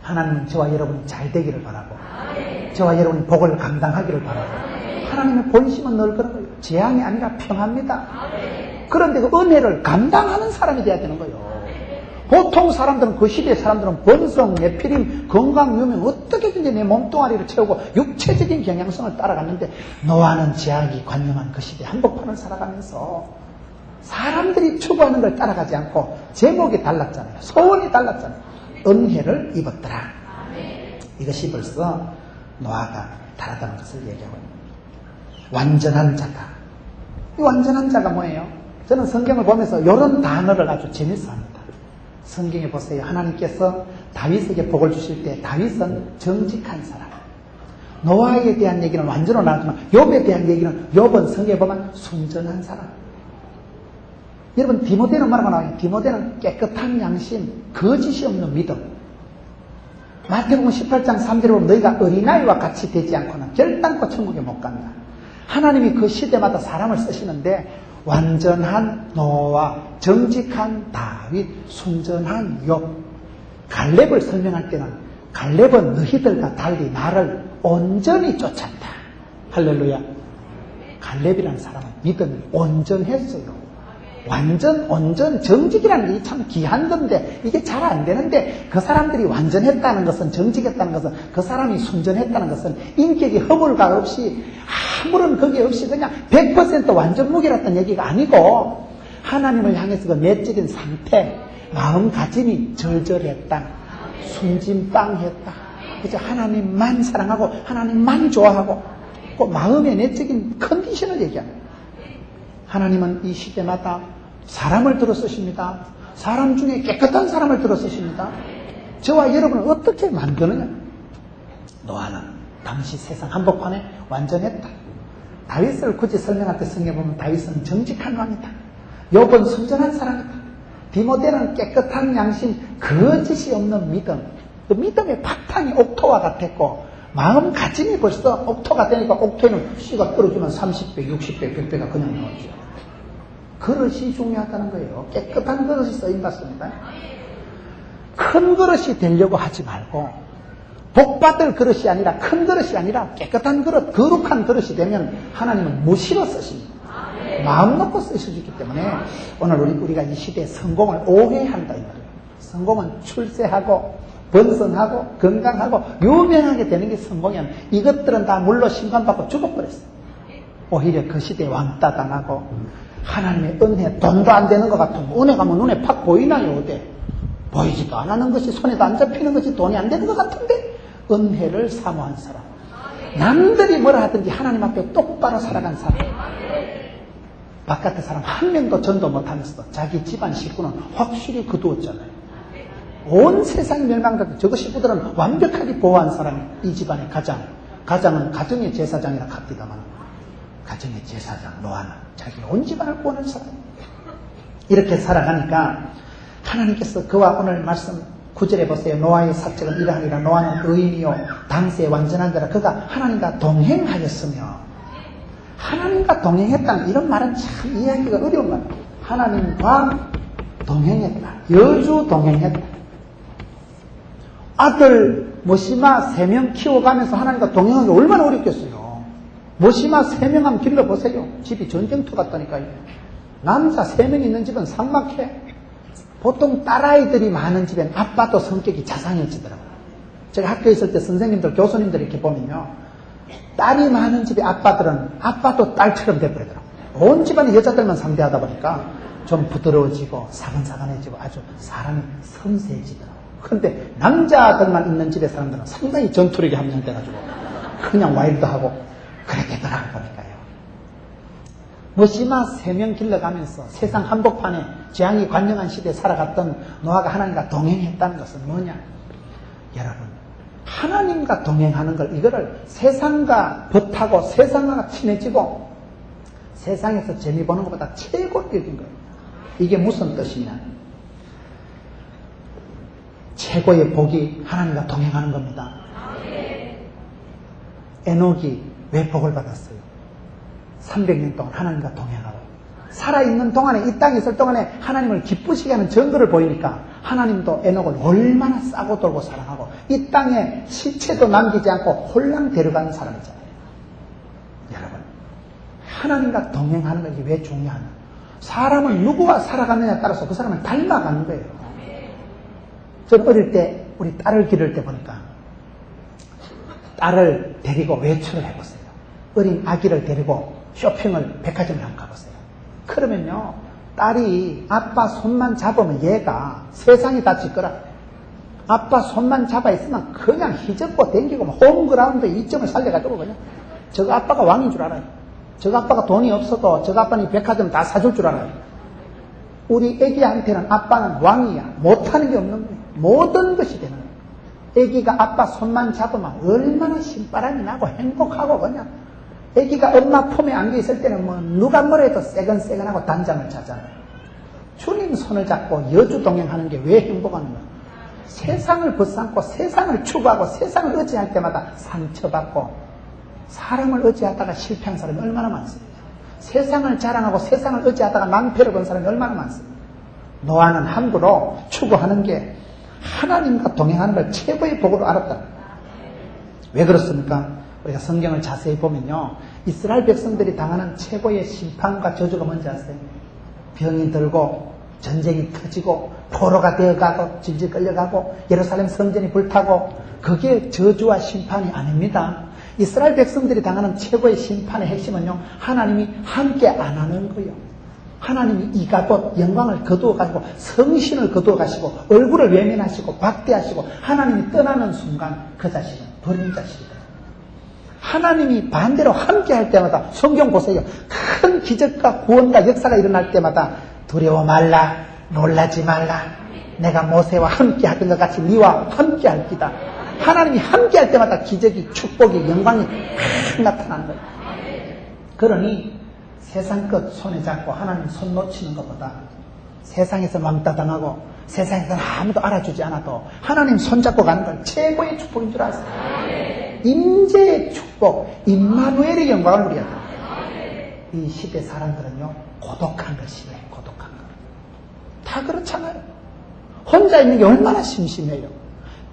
하나님은 저와 여러분이 잘 되기를 바라고, 저와 여러분이 복을 감당하기를 바라고, 하나님의 본심은 늘 그런 거예요. 재앙이 아니라 평화입니다. 그런데 그 은혜를 감당하는 사람이 돼야 되는 거예요. 보통 사람들은, 그 시대의 사람들은 번성, 내피림, 건강, 유명, 어떻게든지 내 몸뚱아리를 채우고 육체적인 경향성을 따라갔는데, 노아는 제약이 관영한 그 시대 한복판을 살아가면서 사람들이 추구하는 걸 따라가지 않고 제목이 달랐잖아요. 소원이 달랐잖아요. 은혜를 입었더라. 이것이 벌써 노아가 다르다는 것을 얘기하고 있는 거예요. 완전한 자다. 이 완전한 자가 뭐예요? 저는 성경을 보면서 이런 단어를 아주 재밌어 합니다. 성경에 보세요. 하나님께서 다윗에게 복을 주실 때 다윗은 정직한 사람. 노아에 대한 얘기는 완전히 나왔지만 욥에 대한 얘기는 욥은 성경에 보면 순전한 사람. 여러분, 디모데는 뭐라고 나와요? 디모데는 깨끗한 양심, 거짓이 없는 믿음. 마태복음 18장 3절에 보면 너희가 어린아이와 같이 되지 않고는 결단코 천국에 못 간다. 하나님이 그 시대마다 사람을 쓰시는데 완전한 노아, 정직한 다윗, 순전한 욥, 갈렙을 설명할 때는 갈렙은 너희들과 달리 나를 온전히 쫓았다. 할렐루야. 갈렙이라는 사람은 믿음이 온전했어요. 완전, 온전, 정직이라는 게 참 귀한 건데 이게 잘 안 되는데 그 사람들이 완전했다는 것은, 정직했다는 것은, 그 사람이 순전했다는 것은 인격이 허물과 없이 아무런 그게 없이 그냥 100% 완전무결했다는 얘기가 아니고 하나님을 향해서 그 내적인 상태, 마음가짐이 절절했다, 순진빵했다. 그저 하나님만 사랑하고 하나님만 좋아하고 그 마음의 내적인 컨디션을 얘기합니다. 하나님은 이 시대마다 사람을 들어 쓰십니다. 사람 중에 깨끗한 사람을 들어 쓰십니다. 저와 여러분을 어떻게 만드느냐? 노아는 당시 세상 한복판에 완전했다. 다윗을 굳이 설명할 때 성경에 보면 다윗은 정직한 왕이다. 욥은 순전한 사람이다. 디모데는 깨끗한 양심, 거짓이 없는 믿음. 그 믿음의 바탕이 옥토와 같았고 마음가짐이 벌써 옥토가 되니까 옥토에는 씨가 떨어지면 30배, 60배, 100배가 그냥 나오죠. 그릇이 중요하다는 거예요. 깨끗한 그릇이 쓰임받습니다. 큰 그릇이 되려고 하지 말고 복받을 그릇이 아니라, 큰 그릇이 아니라 깨끗한 그릇, 거룩한 그릇이 되면 하나님은 무시로 쓰십니다. 마음 놓고 쓰셔주기 때문에 오늘 우리가 이 시대에 성공을 오해한다 이 말이에요. 성공은 출세하고 번성하고 건강하고 유명하게 되는 게 성공이야. 이것들은 다 물로 심판받고 죽어버렸어. 오히려 그 시대에 왕따 당하고 하나님의 은혜, 돈도 안 되는 것 같은 은혜가 뭐 눈에 팍 보이나요? 어디? 보이지도 안 하는 것이, 손에도 안 잡히는 것이 돈이 안 되는 것 같은데 은혜를 사모한 사람, 남들이 뭐라 하든지 하나님 앞에 똑바로 살아간 사람, 바깥의 사람 한 명도 전도 못하면서도 자기 집안 식구는 확실히 거두었잖아요. 온 세상이 멸망당했는데 저거 식구들은 완벽하게 보호한 사람이 이 집안의 가장은 가정의 제사장이라 합디다만 가정의 제사장 노아는 자기 온 집안을 구원한 사람. 이렇게 살아가니까 하나님께서 그와 오늘 말씀 9절에 보세요. 노아의 사적은 이러하니라. 노아는 의인이요 당시에 완전한 자라. 그가 하나님과 동행하였으며. 하나님과 동행했다는 이런 말은 참 이해하기가 어려운 말이에요. 하나님과 동행했다. 여주 동행했다. 아들 모시마 3명 키워가면서 하나님과 동행하기 얼마나 어렵겠어요. 모시마 3명 한번 길러보세요. 집이 전쟁터 같다니까요. 남자 3명 있는 집은 삭막해. 보통 딸아이들이 많은 집엔 아빠도 성격이 자상해지더라고요. 제가 학교에 있을 때 선생님들, 교수님들 이렇게 보면요. 딸이 많은 집의 아빠들은 아빠도 딸처럼 돼버리더라고요. 온 집안의 여자들만 상대하다 보니까 좀 부드러워지고 사근사근해지고 아주 사람이 섬세해지더라고요. 그런데 남자들만 있는 집의 사람들은 상당히 전투력이 함량돼가지고 그냥 와일드하고 그래 되더라고 보니까요. 모시마 3명 길러가면서 세상 한복판에 재앙이 관영한 시대에 살아갔던 노아가 하나님과 동행했다는 것은 뭐냐? 여러분, 하나님과 동행하는 걸, 이거를 세상과 벗하고 세상과 친해지고 세상에서 재미 보는 것보다 최고로 여긴 거예요. 이게 무슨 뜻이냐? 최고의 복이 하나님과 동행하는 겁니다. 에녹이 왜 복을 받았어요? 300년 동안 하나님과 동행하고 살아있는 동안에, 이 땅에 있을 동안에 하나님을 기쁘시게 하는 증거를 보이니까 하나님도 에녹을 얼마나 싸고 돌고 사랑하고 이 땅에 시체도 남기지 않고 홀랑 데려가는 사람이잖아요. 여러분, 하나님과 동행하는 것이 왜 중요하냐? 사람은 누구와 살아가느냐에 따라서 그 사람을 닮아가는 거예요. 저는 어릴 때 우리 딸을 기를 때 보니까 딸을 데리고 외출을 해보세요. 어린 아기를 데리고 쇼핑을, 백화점을 한번 가보세요. 그러면요, 딸이 아빠 손만 잡으면 얘가 세상이 다 짓거라. 아빠 손만 잡아 있으면 그냥 휘젓고 댕기고 홈그라운드 2점을 살려가지고 그냥 저거 아빠가 왕인 줄 알아요. 저거 아빠가 돈이 없어도 저거 아빠는 백화점 다 사줄 줄 알아요. 우리 애기한테는 아빠는 왕이야. 못하는 게 없는 거예요. 모든 것이 되는 거예요. 애기가 아빠 손만 잡으면 얼마나 신바람이 나고 행복하고 그냥. 애기가 엄마 품에 안겨 있을 때는 뭐 누가 뭐래도 새근새근하고 단잠을 자잖아요. 주님 손을 잡고 여주 동행하는 게 왜 행복한 거야? 세상을 벗삼고 세상을 추구하고 세상을 의지할 때마다 상처받고 사람을 의지하다가 실패한 사람이 얼마나 많습니까? 세상을 자랑하고 세상을 의지하다가 낭패를 본 사람이 얼마나 많습니까? 노아는 함부로 추구하는 게 하나님과 동행하는 걸 최고의 복으로 알았다. 왜 그렇습니까? 우리가 성경을 자세히 보면요, 이스라엘 백성들이 당하는 최고의 심판과 저주가 뭔지 아세요? 병이 들고 전쟁이 터지고 포로가 되어가고 질질 끌려가고 예루살렘 성전이 불타고, 그게 저주와 심판이 아닙니다. 이스라엘 백성들이 당하는 최고의 심판의 핵심은요, 하나님이 함께 안 하는 거예요. 하나님이 이가봇 영광을 거두어 가시고 성신을 거두어 가시고 얼굴을 외면하시고 박대하시고 하나님이 떠나는 순간 그 자식은 버린 자식이다. 하나님이 반대로 함께 할 때마다, 성경 보세요, 큰 기적과 구원과 역사가 일어날 때마다 두려워 말라, 놀라지 말라, 내가 모세와 함께 하던 것 같이 네와 함께 할 기다. 하나님이 함께 할 때마다 기적이, 축복이, 영광이 팍 나타나는 거예요. 그러니 세상 것 손에 잡고 하나님 손 놓치는 것보다 세상에서 왕따 당하고 세상에서 아무도 알아주지 않아도 하나님 손 잡고 가는 건 최고의 축복인 줄 아세요? 임재의 축복, 임마누엘의 영광을 누려야 돼요. 이 시대 사람들은요, 고독한 걸 싫어해요. 고독한 걸. 다 그렇잖아요. 혼자 있는 게 얼마나 심심해요.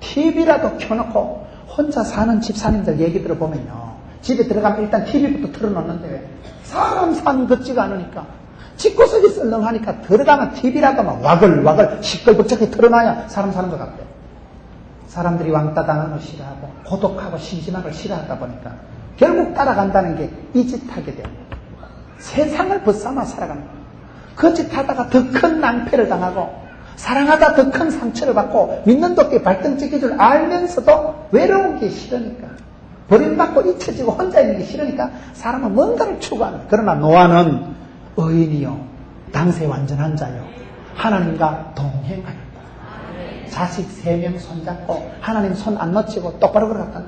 TV라도 켜놓고 혼자 사는 집사님들 얘기 들어보면요, 집에 들어가면 일단 TV부터 틀어놓는데 왜? 사람 산 같지가 않으니까, 집구석이 썰렁하니까 들어가면 TV라도 막 와글와글 시끌벅적하게 틀어놔야 사람 사는 것 같아요. 사람들이 왕따 당하는 걸 싫어하고 고독하고 심심한 걸 싫어하다 보니까 결국 따라간다는 게 이 짓 하게 돼요. 세상을 벗삼아 살아가는 거예요. 그 짓 하다가 더 큰 낭패를 당하고 사랑하다 더 큰 상처를 받고 믿는 도끼 발등 찍힐 줄 알면서도 외로운 게 싫으니까, 버림받고 잊혀지고 혼자 있는 게 싫으니까 사람은 뭔가를 추구하는 거예요. 그러나 노아는 의인이요 당세 완전한 자요 하나님과 동행하였다. 자식 3명 손잡고 하나님 손 안 놓치고 똑바로 걸어갔다.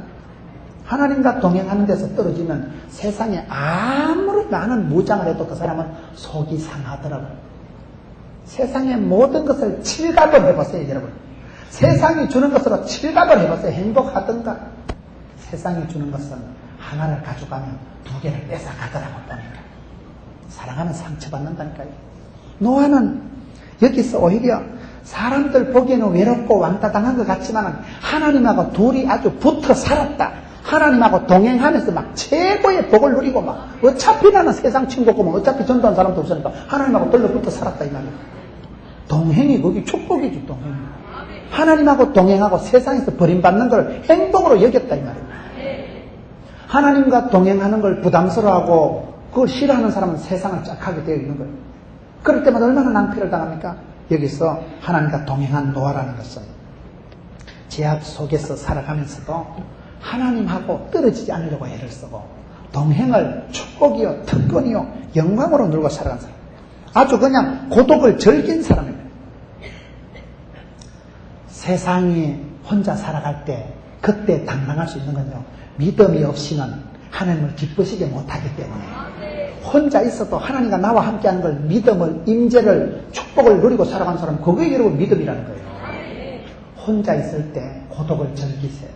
하나님과 동행하는 데서 떨어지면 세상에 아무리 많은 무장을 해도 그 사람은 속이 상하더라고요. 세상의 모든 것을 칠갑을 해보세요, 여러분. 세상이 주는 것으로 칠갑을 해보세요. 행복하던가. 세상이 주는 것은 하나를 가져가면 2개를 뺏어 가더라고 보니까. 사랑하면 상처받는다니까요. 노아는 여기서 오히려 사람들 보기에는 외롭고 왕따당한 것 같지만 하나님하고 둘이 아주 붙어 살았다. 하나님하고 동행하면서 막 최고의 복을 누리고 막, 어차피 나는 세상 친구고 뭐 어차피 전도한 사람도 없으니까 하나님하고 떨려붙어 살았다 이 말이에요. 동행이 거기 축복이지. 동행이 하나님하고 동행하고 세상에서 버림받는 걸 행복으로 여겼다 이 말이에요. 하나님과 동행하는 걸 부담스러워하고 그걸 싫어하는 사람은 세상을 짝하게 되어 있는 거예요. 그럴 때마다 얼마나 낭패를 당합니까? 여기서 하나님과 동행한 노아라는 것은 제약 속에서 살아가면서도 하나님하고 떨어지지 않으려고 애를 쓰고 동행을 축복이요 특권이요 영광으로 누리고 살아간 사람, 아주 그냥 고독을 즐긴 사람입니다. 세상에 혼자 살아갈 때 그때 당당할 수 있는 건요, 믿음이 없이는 하나님을 기쁘시게 못하기 때문에 혼자 있어도 하나님과 나와 함께하는 걸, 믿음을, 임재를, 축복을 누리고 살아가는 사람, 그게 여러분 믿음이라는 거예요. 혼자 있을 때 고독을 즐기세요.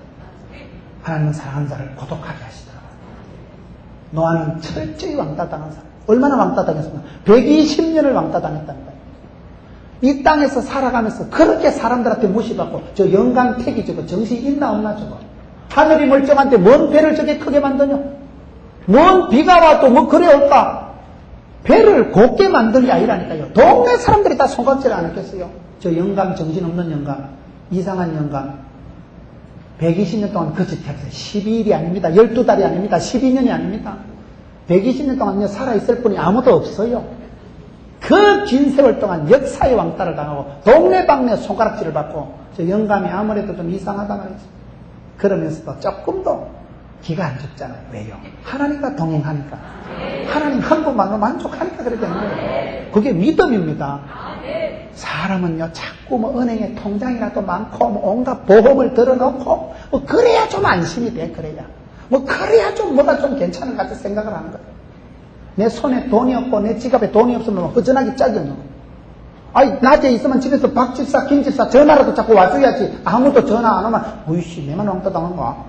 하나님은 사랑하는 자를 고독하게 하시더라고요. 노아는 철저히 왕따당한 사람. 얼마나 왕따당했습니까? 120년을 왕따당했답니다. 이 땅에서 살아가면서 그렇게 사람들한테 무시받고, 저 영광택이 저거 정신 있나 없나 저거. 하늘이 멀쩡한데 뭔 배를 저게 크게 만드냐? 뭔 비가 와도 뭐 그래 올까? 배를 곱게 만든 게 아니라니까요. 동네 사람들이 다 손가락질 안 했겠어요. 저 영감, 정신없는 영감, 이상한 영감. 120년 동안 그 짓 했어요. 12일이 아닙니다. 12달이 아닙니다. 12년이 아닙니다. 120년 동안 살아있을 분이 아무도 없어요. 그 긴 세월 동안 역사의 왕따를 당하고 동네방네 손가락질을 받고, 저 영감이 아무래도 좀 이상하단 말이죠. 그러면서도 조금도 기가 안 죽잖아요. 왜요? 하나님과 동행하니까. 하나님 한 분만으로 만족하니까 그렇게 되는 거예요. 그게 믿음입니다. 사람은요, 자꾸 뭐 은행에 통장이라도 많고, 뭐 온갖 보험을 들어놓고, 뭐 그래야 좀 안심이 돼, 그래야. 뭐 그래야 좀 뭐가 좀 괜찮은 것 같은 생각을 하는 거예요. 내 손에 돈이 없고, 내 지갑에 돈이 없으면 허전하기 짝이 없는 거예요. 아이, 낮에 있으면 집에서 박 집사, 김 집사 전화라도 자꾸 와줘야지. 아무도 전화 안 오면, 어이씨, 내만 왕따 당한가?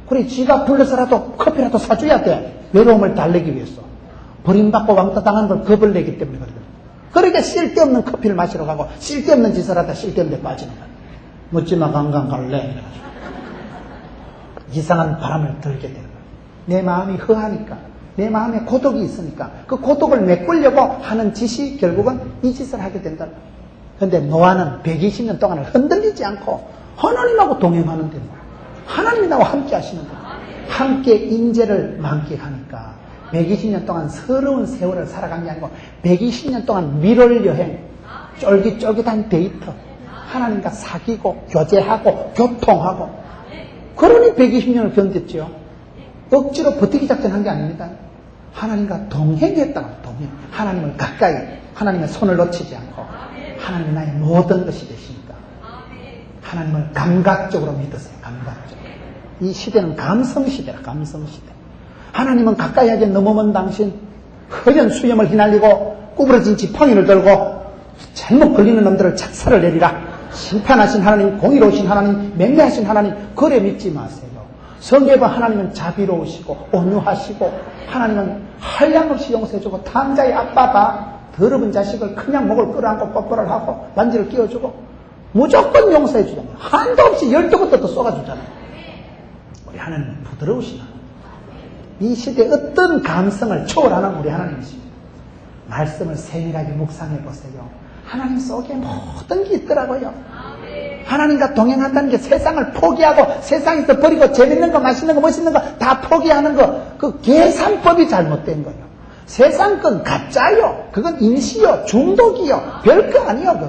그래, 지가 불러서라도 커피라도 사줘야 돼. 외로움을 달래기 위해서. 버림받고 왕따 당하는 걸 겁을 내기 때문에 그러거든. 그러니까 쓸데없는 커피를 마시러 가고, 쓸데없는 짓을 하다 쓸데없는 데 빠지는 거야. 묻지마 관광 갈래? 이상한 바람을 들게 되는 거야. 내 마음이 허하니까, 내 마음에 고독이 있으니까 그 고독을 메꾸려고 하는 짓이 결국은 이 짓을 하게 된다. 그런데 노아는 120년 동안을 흔들리지 않고 하나님하고 동행하는데 하나님이 나와 함께 하시는데 함께 인재를 만끽하니까 120년 동안 서러운 세월을 살아간 게 아니고 120년 동안 미럴 여행, 쫄깃쫄깃한 데이트, 하나님과 사귀고 교제하고 교통하고 그러니 120년을 견뎠죠. 억지로 버티기 작전한 게 아닙니다. 하나님과 동행했다고. 동행. 하나님을 가까이, 하나님의 손을 놓치지 않고 하나님이 나의 모든 것이 되시니까 하나님을 감각적으로 믿으세요. 감각적으로. 이 시대는 감성시대라. 감성시대. 하나님은 가까이 하기엔 너무 먼 당신, 허연 수염을 휘날리고 구부러진 지팡이를 들고 잘못 걸리는 놈들을 착사를 내리라. 심판하신 하나님, 공의로우신 하나님, 맹례하신 하나님, 그래 믿지 마세요. 성경에 하나님은 자비로우시고 온유하시고 하나님은 한량없이 용서해주고 탕자의 아빠가 더러운 자식을 그냥 목을 끌어안고 뽀뽀를 하고 반지를 끼워주고 무조건 용서해주잖아요. 한도 없이 12것도 또 쏘아주잖아요. 우리 하나님은 부드러우신 하나님. 이 시대의 어떤 감성을 초월하는 우리 하나님이십니다. 말씀을 세밀하게 묵상해 보세요. 하나님 속에 모든 게 있더라고요. 하나님과 동행한다는 게 세상을 포기하고 세상에서 버리고 재밌는 거 맛있는 거 멋있는 거 다 포기하는 거, 그 계산법이 잘못된 거예요. 세상 건 가짜요. 그건 인시요. 중독이요. 별거 아니요.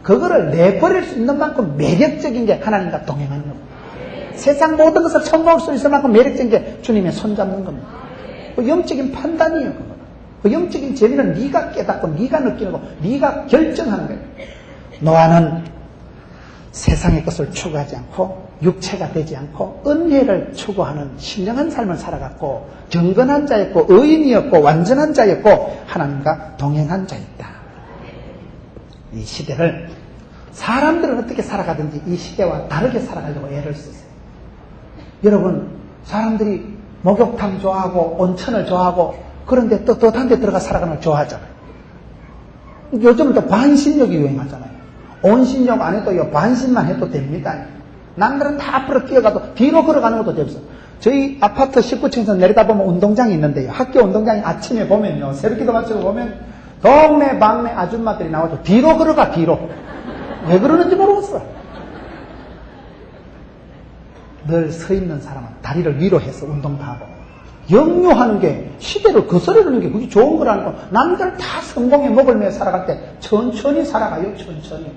그거를 내버릴 수 있는 만큼 매력적인 게 하나님과 동행하는 겁니다. 세상 모든 것을 처먹을 수 있을 만큼 매력적인 게 주님의 손잡는 겁니다. 그 영적인 판단이에요. 그거. 그 영적인 재미는 네가 깨닫고 네가 느끼는 거, 네가 결정하는 거예요. 노아는 세상의 것을 추구하지 않고 육체가 되지 않고 은혜를 추구하는 신령한 삶을 살아갔고 경건한 자였고 의인이었고 완전한 자였고 하나님과 동행한 자였다. 이 시대를 사람들은 어떻게 살아가든지 이 시대와 다르게 살아가려고 애를 쓰세요. 여러분, 사람들이 목욕탕 좋아하고 온천을 좋아하고 그런데 또 딴 데 들어가 살아가는 걸 좋아하잖아요. 요즘은 또 반신욕이 유행하잖아요. 온신욕 안 해도요, 반신만 해도 됩니다. 남들은 다 앞으로 뛰어가도 뒤로 걸어가는 것도 됩니다. 저희 아파트 19층에서 내려다보면 운동장이 있는데요. 학교 운동장이 아침에 보면요, 새벽기도 마치고 보면 동네 막내 아줌마들이 나와서 뒤로 걸어가, 뒤로. 왜 그러는지 모르겠어요. 늘 서 있는 사람은 다리를 위로 해서 운동도 하고 역류하는 게 시대를 거스르는 게 그게 좋은 거라는 거. 남들 다 성공에 목을 매어 살아갈 때 천천히 살아가요. 천천히.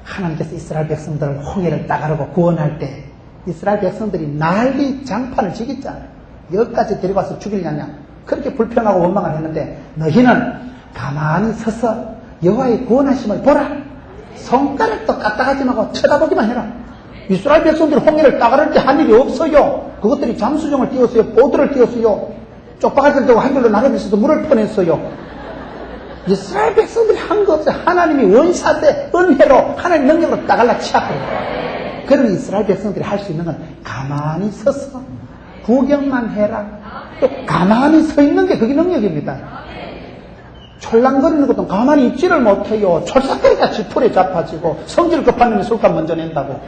하나님께서 이스라엘 백성들을 홍해를 따가르고 구원할 때 이스라엘 백성들이 난리 장판을 지겠잖아요. 여기까지 데려가서 죽이려냐. 그렇게 불평하고 원망을 했는데 너희는 가만히 서서 여호와의 구원하심을 보라. 손가락도 까딱하지 말고 쳐다보기만 해라. 이스라엘 백성들이 홍해를 따가를 때 한 일이 없어요. 그것들이 잠수정을 띄웠어요. 보드를 띄웠어요. 쪽박이를 들고 한결로 나눠 있어서 물을 퍼냈어요. 이스라엘 백성들이 한 거 없어요. 하나님이 원샷에 은혜로 하나님 능력으로 따갈라 치아버려요. 그러면 이스라엘 백성들이 할 수 있는 건 가만히 서서 구경만 해라. 또 가만히 서 있는 게 그게 능력입니다. 철랑거리는 것도 가만히 있지를 못해요. 철삭거리같이 풀에 잡아지고 성질 급한 놈이 술값 먼저 낸다고.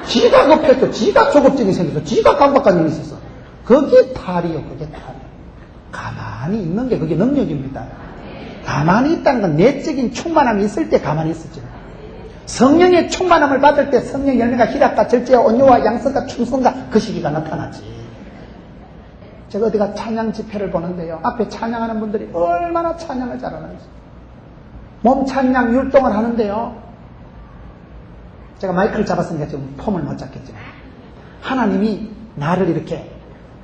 지가 급해서 지가 조급증이 생겨서 지가 강박관념이 있어서 그게 탈이요. 그게 탈. 가만히 있는 게 그게 능력입니다. 가만히 있다는 건 내적인 충만함이 있을 때 가만히 있었죠. 성령의 충만함을 받을 때 성령 열매가 희락과 절제와 온유와 양성과 충성과 그 시기가 나타나지. 제가 어디가 찬양 집회를 보는데요. 앞에 찬양하는 분들이 얼마나 찬양을 잘하는지. 몸 찬양 율동을 하는데요. 제가 마이크를 잡았으니까 좀 폼을 못 잡겠지만 하나님이 나를 이렇게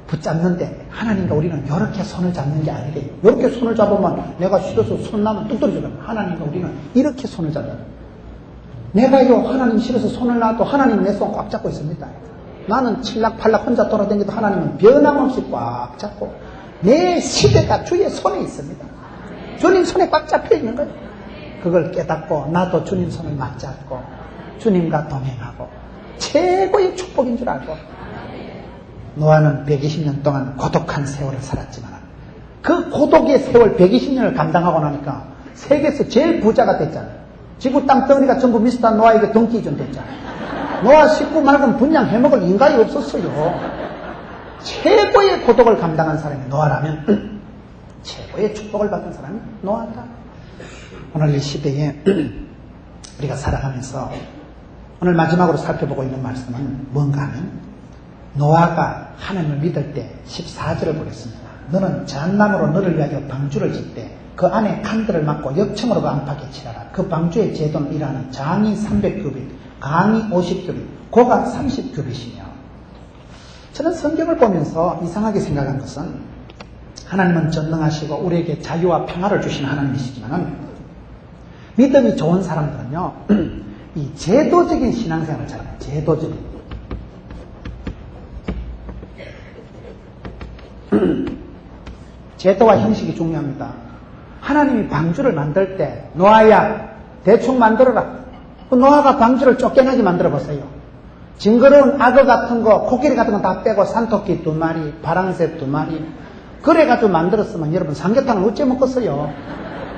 붙잡는데 하나님과 우리는 이렇게 손을 잡는 게 아니래요. 이렇게 손을 잡으면 내가 싫어서 손 나면 뚝 떨어져요. 하나님과 우리는 이렇게 손을 잡아요. 내가요 하나님 싫어서 손을 놔도 하나님은 내 손 꽉 잡고 있습니다. 나는 칠락팔락 혼자 돌아다니도 하나님은 변함없이 꽉 잡고 내 시대가 주의 손에 있습니다. 주님 손에 꽉 잡혀 있는 거예요. 그걸 깨닫고 나도 주님 손을 맞잡고 주님과 동행하고 최고의 축복인 줄 알고 노아는 120년 동안 고독한 세월을 살았지만 그 고독의 세월 120년을 감당하고 나니까 세계에서 제일 부자가 됐잖아요. 지구 땅 덩어리가 전부 미스터 노아에게 등기이전 됐잖아요. 노아 식구 말고는 분양 해먹을 인간이 없었어요. 최고의 고독을 감당한 사람이 노아라면 최고의 축복을 받은 사람이 노아다. 오늘 이 시대에 우리가 살아가면서 오늘 마지막으로 살펴보고 있는 말씀은 뭔가 하면 노아가 하나님을 믿을 때 14절을 보겠습니다. 너는 잣나무로 너를 위하여 방주를 짓되 그 안에 칸들을 막고 역청으로 그 안팎에 칠하라. 그 방주의 제도는 이러하니 장이 300규빗, 강이 50규빗, 고가 30규빗이며. 저는 성경을 보면서 이상하게 생각한 것은 하나님은 전능하시고 우리에게 자유와 평화를 주시는 하나님이시지만 믿음이 좋은 사람들은요 이 제도적인 신앙생활을 잘해요. 제도적인 제도와 형식이 중요합니다. 하나님이 방주를 만들 때 노아야 대충 만들어라. 그 노아가 방주를 쫓겨나게 만들어 보세요. 징그러운 악어 같은 거, 코끼리 같은 거 다 빼고 산토끼 2마리, 파랑새 2마리 그래가지고 만들었으면 여러분 삼계탕을 어째 먹겠어요?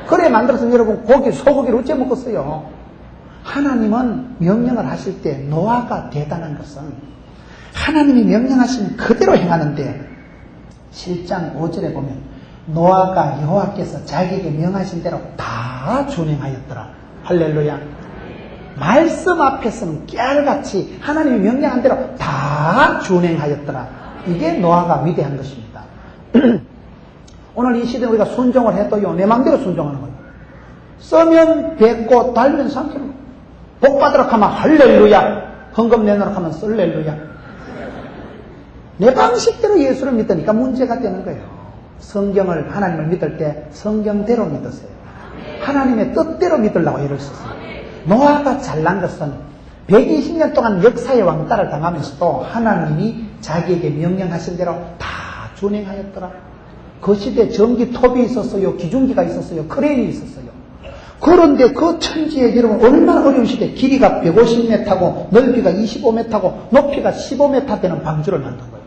그래 만들었으면 여러분 소고기를 어째 먹겠어요? 하나님은 명령을 하실 때 노아가 대단한 것은 하나님이 명령하신 그대로 행하는데 7장 5절에 보면 노아가 여호와께서 자기에게 명하신 대로 다 준행하였더라. 할렐루야. 말씀 앞에서는 깨알같이 하나님이 명령한 대로 다 준행하였더라. 이게 노아가 위대한 것입니다. 오늘 이 시대에 우리가 순종을 해도요 내 마음대로 순종하는 거예요. 써면 뱉고 달면 삼키는 거예요. 복 받으라 하면 할렐루야, 헌금 내놓으라 하면 썰렐루야. 내 방식대로 예수를 믿으니까 문제가 되는 거예요. 성경을 하나님을 믿을 때 성경대로 믿으세요. 하나님의 뜻대로 믿으려고 애를 쓰세요. 노아가 잘난 것은 120년 동안 역사의 왕따를 당하면서도 하나님이 자기에게 명령하신 대로 다 준행하였더라. 그 시대에 전기톱이 있었어요. 기중기가 있었어요. 크레인이 있었어요. 그런데 그 천지에 여러분 얼마나 어려운 시대에 길이가 150m고 넓이가 25m고 높이가 15m 되는 방주를 만든 거예요.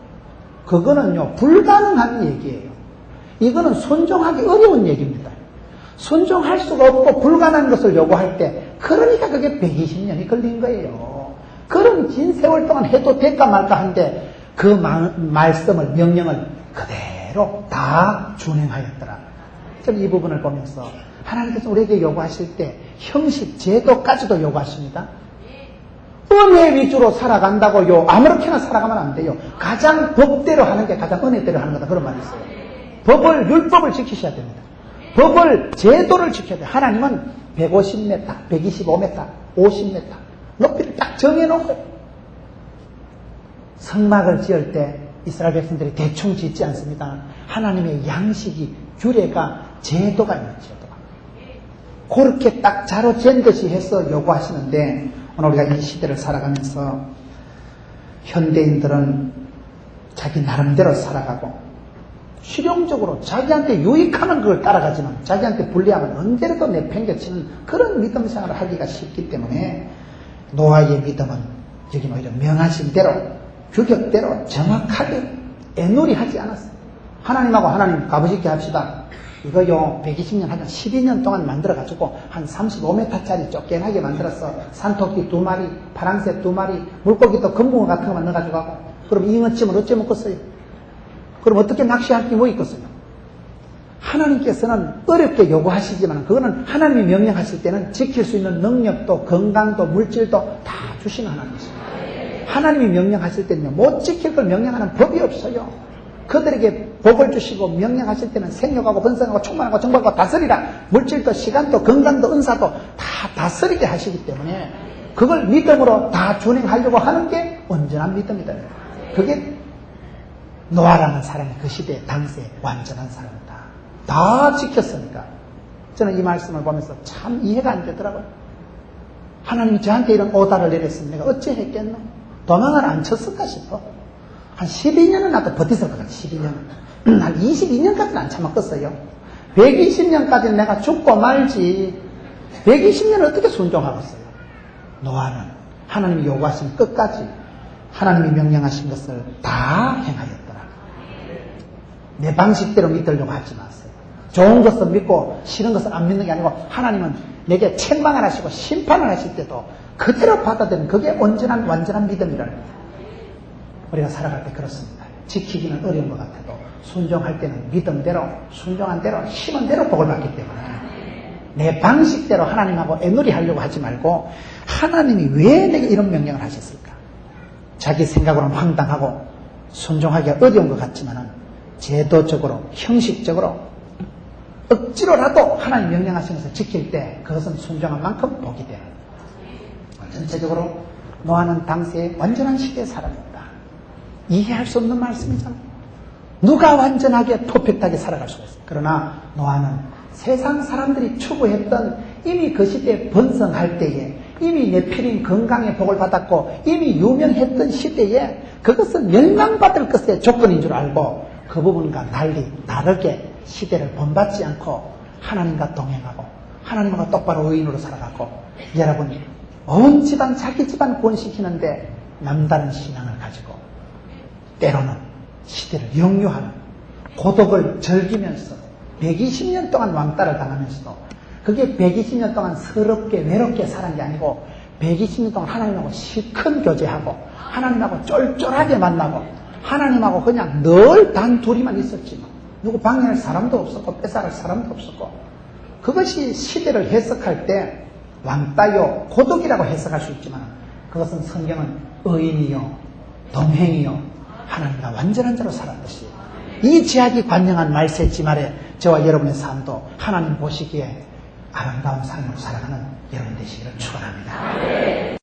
그거는요 불가능한 얘기예요. 이거는 순종하기 어려운 얘기입니다. 순종할 수가 없고 불가능한 것을 요구할 때 그러니까 그게 120년이 걸린 거예요. 그런 긴 세월 동안 해도 될까 말까 한데 그 말씀을 명령을 그대로 다 준행하였더라. 저는 이 부분을 보면서 하나님께서 우리에게 요구하실 때 형식 제도까지도 요구하십니다. 은혜 위주로 살아간다고요 아무렇게나 살아가면 안 돼요. 가장 법대로 하는 게 가장 은혜대로 하는 거다 그런 말이 있어요. 법을 율법을 지키셔야 됩니다. 법을 제도를 지켜야 돼요. 하나님은 150m, 125m, 50m 높이를 딱 정해놓고 성막을 지을 때 이스라엘 백성들이 대충 짓지 않습니다. 하나님의 양식이 규례가 제도가 있는 제도가 그렇게 딱 자로 잰 듯이 해서 요구하시는데 오늘 우리가 이 시대를 살아가면서 현대인들은 자기 나름대로 살아가고 실용적으로 자기한테 유익하면 그걸 따라가지만 자기한테 불리하면 언제라도 내팽개치는 그런 믿음 생활을 하기가 쉽기 때문에 노아의 믿음은 여기 오히려 명하신 대로 규격대로 정확하게 애누리 하지 않았어요. 하나님하고 하나님 값으시게 합시다. 이거요 120년 하자 12년 동안 만들어가지고 한 35m짜리 쫓겨나게 만들었어. 산토끼 2마리, 파랑새 2마리, 물고기도 금붕어 같은 거만 넣어가지고 하고 그럼 잉어찜을 어째 먹겠어요? 그럼 어떻게 낚시할 게 뭐 있겠어요? 하나님께서는 어렵게 요구하시지만 그거는 하나님이 명령하실 때는 지킬 수 있는 능력도 건강도 물질도 다 주시는 하나님이십니다. 하나님이 명령하실 때는요 못 지킬 걸 명령하는 법이 없어요. 그들에게 복을 주시고 명령하실 때는 생육하고 번성하고 충만하고 정복하고 다스리라. 물질도 시간도 건강도 은사도 다 다스리게 하시기 때문에 그걸 믿음으로 다 준행하려고 하는 게 온전한 믿음이다. 그게 노아라는 사람이 그 시대에 당시에 완전한 사람이다. 다 지켰으니까. 저는 이 말씀을 보면서 참 이해가 안 되더라고요. 하나님이 저한테 이런 오다를 내렸으면 내가 어찌 했겠노? 도망을 안 쳤을까 싶어. 한 12년은 나도 버티을 것 같아. 12년. 한 22년까지는 안 참았겠어요. 120년까지는 내가 죽고 말지. 120년을 어떻게 순종하겠어요? 노아는 하나님이 요구하신 끝까지 하나님이 명령하신 것을 다 행하였더라. 내 방식대로 믿으려고 하지 마세요. 좋은 것을 믿고 싫은 것을 안 믿는 게 아니고 하나님은 내게 책망을 하시고 심판을 하실 때도 그대로 받아들이는 그게 온전한 완전한 믿음이라는 거예요. 우리가 살아갈 때 그렇습니다. 지키기는 어려운 것 같아도 순종할 때는 믿음대로 순종한 대로 심은 대로 복을 받기 때문에 내 방식대로 하나님하고 애놀이 하려고 하지 말고 하나님이 왜 내게 이런 명령을 하셨을까? 자기 생각으로는 황당하고 순종하기가 어려운 것 같지만 제도적으로 형식적으로 억지로라도 하나님 명령하신 것을 지킬 때 그것은 순종한 만큼 복이 되는 거예요. 전체적으로 노아는 당시에 완전한 시대에 살아갑니다. 이해할 수 없는 말씀이잖아요. 누가 완전하게 퍼펙트하게 살아갈 수가 있어요. 그러나 노아는 세상 사람들이 추구했던 이미 그 시대에 번성할 때에 이미 네피림 건강의 복을 받았고 이미 유명했던 시대에 그것은 멸망받을 것의 조건인 줄 알고 그 부분과 다르게 시대를 본받지 않고 하나님과 동행하고 하나님과 똑바로 의인으로 살아가고 여러분 온 집안 자기 집안 구원시키는데 남다른 신앙을 가지고 때로는 시대를 역류하는 고독을 즐기면서 120년 동안 왕따를 당하면서도 그게 120년 동안 서럽게 외롭게 살은 게 아니고 120년 동안 하나님하고 실컷 교제하고 하나님하고 쫄쫄하게 만나고 하나님하고 그냥 늘 단 둘이만 있었지만 누구 방해할 사람도 없었고 뺏어갈 사람도 없었고 그것이 시대를 해석할 때 왕따요 고독이라고 해석할 수 있지만 그것은 성경은 의인이요 동행이요 하나님과 완전한 자로 살았듯이 이 제약이 관영한 말세지 말에 저와 여러분의 삶도 하나님 보시기에 아름다운 삶으로 살아가는 여러분 되시기를 축원합니다.